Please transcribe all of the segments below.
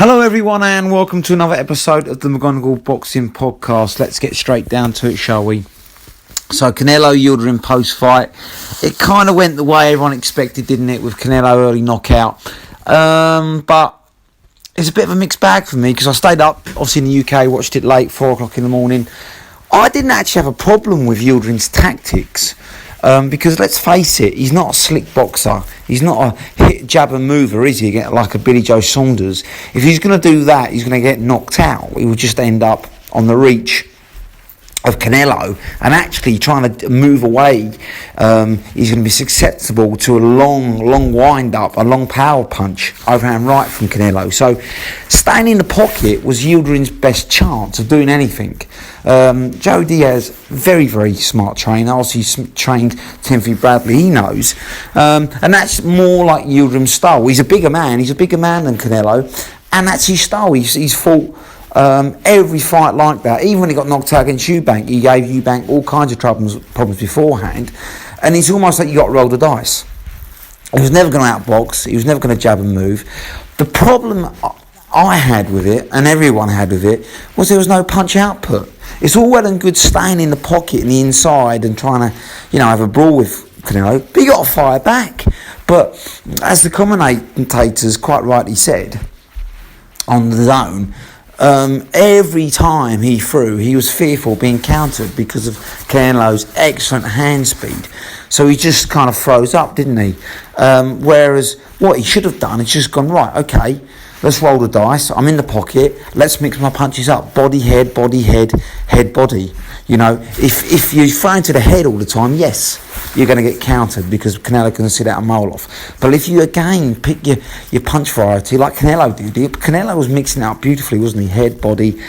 Hello everyone and welcome to another episode of the McGonagall Boxing Podcast. Let's get straight down to it, shall we? So Canelo Yildirim post-fight. It kind of went the way everyone expected, didn't it, with Canelo early knockout. But it's a bit of a mixed bag for me because I stayed up, obviously in the UK, watched it late, 4 o'clock in the morning. I didn't actually have a problem with Yildirim's tactics. Because let's face it, he's not a slick boxer. He's not a hit, jab and mover, is he? Like a Billy Joe Saunders. If he's going to do that, he's going to get knocked out. He will just end up on the reach of Canelo and actually trying to move away. He's going to be susceptible to a long wind up, a long power punch, overhand right from Canelo. So staying in the pocket was Yildirim's best chance of doing anything. Joe Diaz, very, very smart trainer. Obviously, he's trained Timothy Bradley, he knows. And that's more like Yildirim's style. He's a bigger man than Canelo. And that's his style. He's fought every fight like that. Even when he got knocked out against Eubank, he gave Eubank all kinds of problems beforehand. And it's almost like you got to roll the dice. He was never going to outbox. He was never going to jab and move. The problem I had with it, and everyone had with it, was there was no punch output. It's all well and good staying in the pocket and the inside and trying to, have a brawl with Canelo, but you got to fire back. But as the commentators quite rightly said on the zone, every time he threw, he was fearful of being countered because of Canelo's excellent hand speed. So he just kind of froze up, didn't he? Whereas what he should have done is just gone, right, okay, let's roll the dice. I'm in the pocket. Let's mix my punches up. Body, head, head, body. If you throw into the head all the time, yes, you're going to get countered because Canelo can sit out and mole off. But if you again pick your punch variety like Canelo did, Canelo was mixing it up beautifully, wasn't he? Head, body,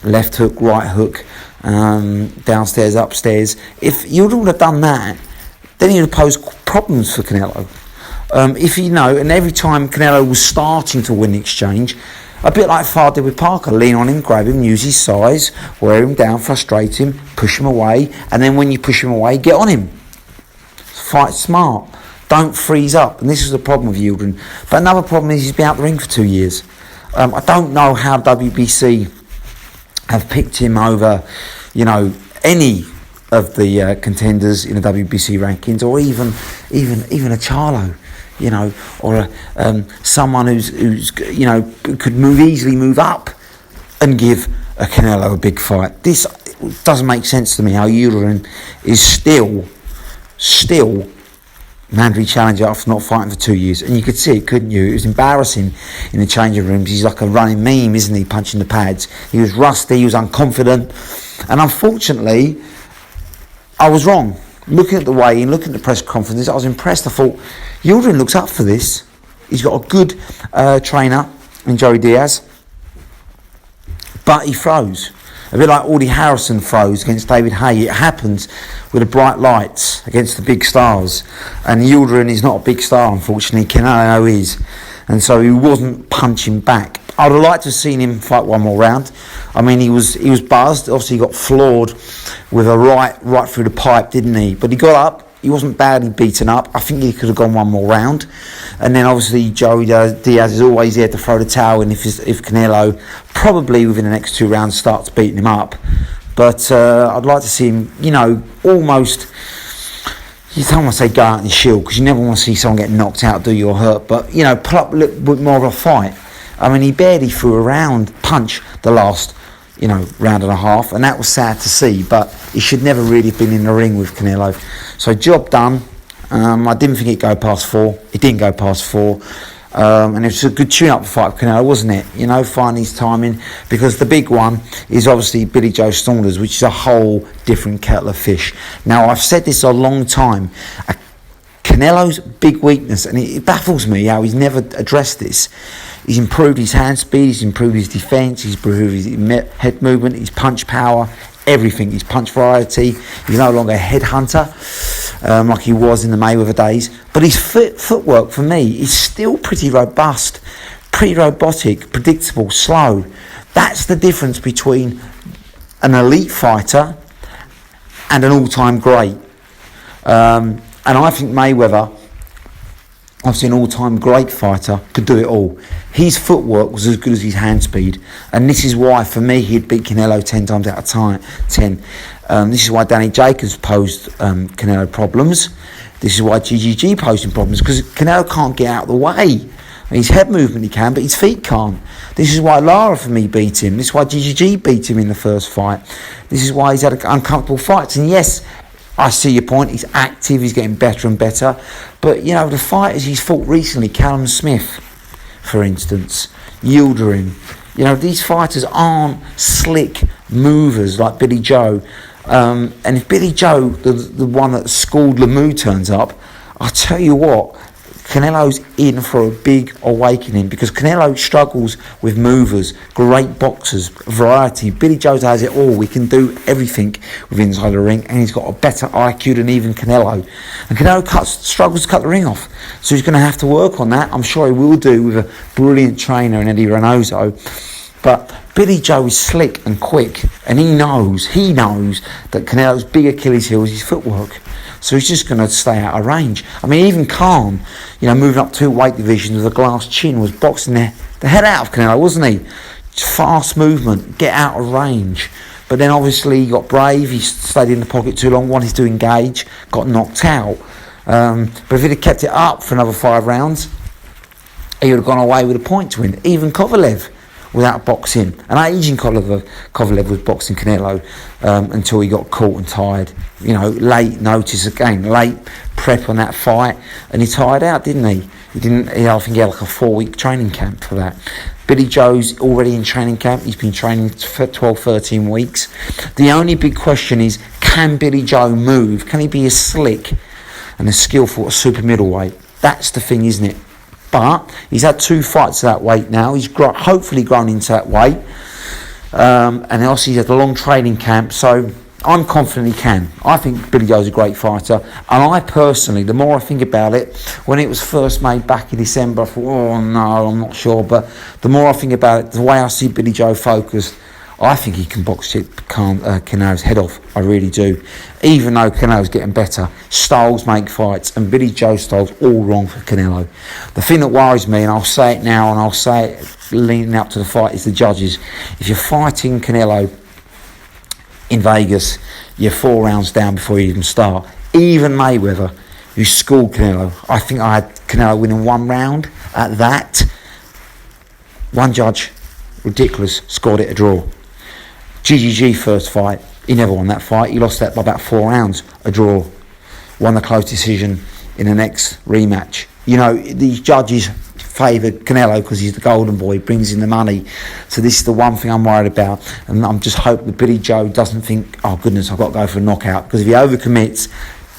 left hook, right hook, downstairs, upstairs. If you'd all have done that, then you'd have posed problems for Canelo. And every time Canelo was starting to win the exchange, a bit like Far did with Parker, lean on him, grab him, use his size, wear him down, frustrate him, push him away, and then when you push him away, get on him. Fight smart. Don't freeze up. And this is the problem with Yildirim. But another problem is he's been out the ring for 2 years. I don't know how WBC have picked him over, any of the contenders in the WBC rankings, or even a Charlo. Or someone who's could easily move up and give a Canelo a big fight. This doesn't make sense to me. How Yildirim is still mandatory challenger after not fighting for 2 years, and you could see it, couldn't you? It was embarrassing in the changing rooms. He's like a running meme, isn't he? Punching the pads. He was rusty. He was unconfident, and unfortunately, I was wrong. Looking at the weigh-in, looking at the press conferences, I was impressed. I thought, Yildirim looks up for this. He's got a good trainer in Joey Diaz, but he froze. A bit like Audie Harrison froze against David Haye. It happens with the bright lights against the big stars. And Yildirim is not a big star, unfortunately. Canelo is. And so he wasn't punching back. I'd have liked to have seen him fight one more round. I mean, he was buzzed. Obviously, he got floored with a right through the pipe, didn't he? But he got up. He wasn't badly beaten up. I think he could have gone one more round. And then, obviously, Joey Diaz is always there to throw the towel in if Canelo, probably within the next 2 rounds, starts beating him up. But I'd like to see him, almost... You don't want to say go out and shield because you never want to see someone get knocked out, do you, or hurt. But, put up a little bit more of a fight. I mean, he barely threw a round punch the last, round and a half, and that was sad to see. But he should never really have been in the ring with Canelo. So job done. I didn't think it'd go past 4. It didn't go past 4. And it was a good tune-up fight with Canelo, wasn't it? Finding his timing. Because the big one is obviously Billy Joe Saunders, which is a whole different kettle of fish. Now, I've said this a long time. Canelo's big weakness, and it baffles me how he's never addressed this. He's improved his hand speed, he's improved his defence, he's improved his head movement, his punch power, everything. His punch variety. He's no longer a headhunter like he was in the Mayweather days. But his footwork, for me, is still pretty robust, pretty robotic, predictable, slow. That's the difference between an elite fighter and an all-time great. And I think Mayweather obviously an all-time great fighter, could do it all. His footwork was as good as his hand speed, and this is why, for me, he'd beat Canelo 10 times out of 10. This is why Danny Jacobs posed Canelo problems. This is why GGG posed him problems, because Canelo can't get out of the way. His head movement he can, but his feet can't. This is why Lara, for me, beat him. This is why GGG beat him in the first fight. This is why he's had uncomfortable fights. And yes, I see your point. He's active. He's getting better and better. But, the fighters he's fought recently, Callum Smith, for instance, Yildirim, these fighters aren't slick movers like Billy Joe. And if Billy Joe, the one that schooled Lemieux, turns up, I'll tell you what, Canelo's in for a big awakening, because Canelo struggles with movers, great boxers, variety. Billy Joe has it all. We can do everything with inside the ring, and he's got a better IQ than even Canelo. And Canelo struggles to cut the ring off, so he's going to have to work on that. I'm sure he will do with a brilliant trainer in Eddie Reynoso. But Billy Joe is slick and quick, and he knows that Canelo's big Achilles heel is his footwork. So he's just going to stay out of range. I mean, even Khan, moving up 2 weight divisions with a glass chin, was boxing the head out of Canelo, wasn't he? Fast movement, get out of range. But then obviously he got brave, he stayed in the pocket too long, wanted to engage, got knocked out. But if he'd have kept it up for another 5 rounds, he would have gone away with a point to win. Even Kovalev, without boxing. An aging Kovalev was boxing Canelo until he got caught and tired. Late notice again, late prep on that fight, and he tired out, didn't he? I think he had like a 4-week training camp for that. Billy Joe's already in training camp. He's been training for 12, 13 weeks. The only big question is, can Billy Joe move? Can he be as slick and as skillful as super middleweight? That's the thing, isn't it? But he's had 2 fights at that weight now. He's hopefully grown into that weight. And also he's had a long training camp. So I'm confident he can. I think Billy Joe's a great fighter. And I personally, the more I think about it, when it was first made back in December, I thought, oh no, I'm not sure. But the more I think about it, the way I see Billy Joe focused, I think he can box Canelo's head off. I really do. Even though Canelo's getting better, styles make fights, and Billy Joe's style's all wrong for Canelo. The thing that worries me, and I'll say it now, and I'll say it leading up to the fight, is the judges. If you're fighting Canelo in Vegas, you're 4 rounds down before you even start. Even Mayweather, who schooled Canelo, I think I had Canelo winning 1 round at that. One judge, ridiculous, scored it a draw. GGG first fight, he never won that fight. He lost that by about 4 rounds, a draw. Won the close decision in the next rematch. These judges favour Canelo because he's the golden boy, brings in the money. So this is the one thing I'm worried about. And I'm just hoping that Billy Joe doesn't think, oh goodness, I've got to go for a knockout. Because if he overcommits,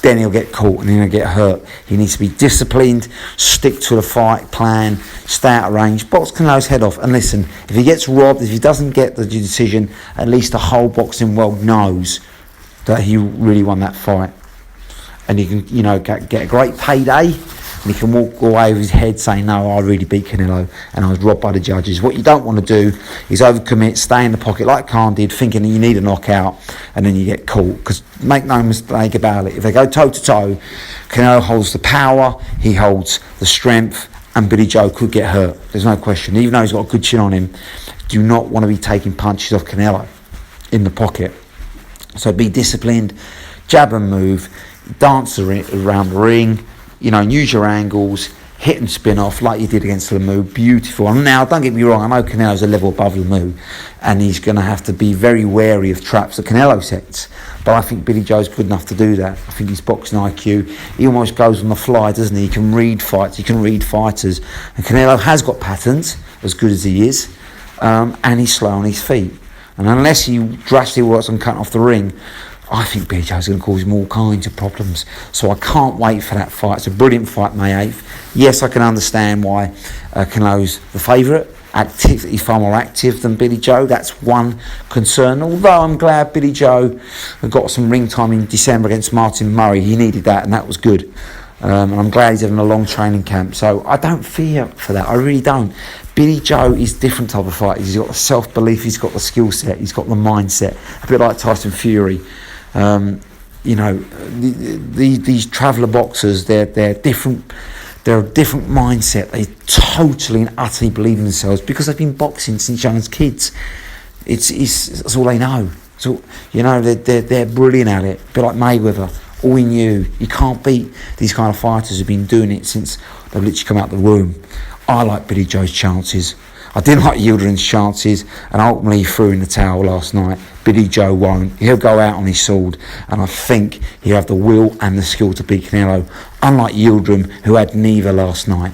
then he'll get caught and then he'll get hurt. He needs to be disciplined, stick to the fight plan, stay out of range, box Canelo's head off. And listen, if he gets robbed, if he doesn't get the decision, at least the whole boxing world knows that he really won that fight. And he can, get a great payday, and he can walk away with his head saying, no, I really beat Canelo and I was robbed by the judges. What you don't want to do is overcommit, stay in the pocket like Khan did, thinking that you need a knockout, and then you get caught. Because make no mistake about it, if they go toe-to-toe, Canelo holds the power, he holds the strength, and Billy Joe could get hurt. There's no question. Even though he's got a good chin on him, do not want to be taking punches off Canelo in the pocket. So be disciplined, jab and move, dance around the ring, use your angles, hit and spin off like you did against Lemieux. Beautiful. And now, don't get me wrong, I know Canelo's a level above Lemieux, and he's going to have to be very wary of traps that Canelo sets. But I think Billy Joe's good enough to do that. I think his boxing IQ, he almost goes on the fly, doesn't he? He can read fights, he can read fighters. And Canelo has got patterns, as good as he is, and he's slow on his feet. And unless he drastically works on cutting off the ring, I think Billy Joe's going to cause him all kinds of problems. So I can't wait for that fight. It's a brilliant fight, May 8th. Yes, I can understand why Canelo's the favourite. He's far more active than Billy Joe. That's one concern. Although I'm glad Billy Joe got some ring time in December against Martin Murray. He needed that, and that was good. And I'm glad he's having a long training camp. So I don't fear for that. I really don't. Billy Joe is different type of fighter. He's got the self-belief. He's got the skill set. He's got the mindset. A bit like Tyson Fury. These traveller boxers, they're different They're a different mindset. They totally and utterly believe in themselves because they've been boxing since young as kids. That's all they know. So they're brilliant at it. A bit like Mayweather. All he knew, you can't beat these kind of fighters who've been doing it since they've literally come out the womb. I like Billy Joe's chances. I didn't like Yildirim's chances, and ultimately he threw in the towel last night. Billy Joe won't. He'll go out on his sword, and I think he'll have the will and the skill to beat Canelo, unlike Yildirim, who had neither last night.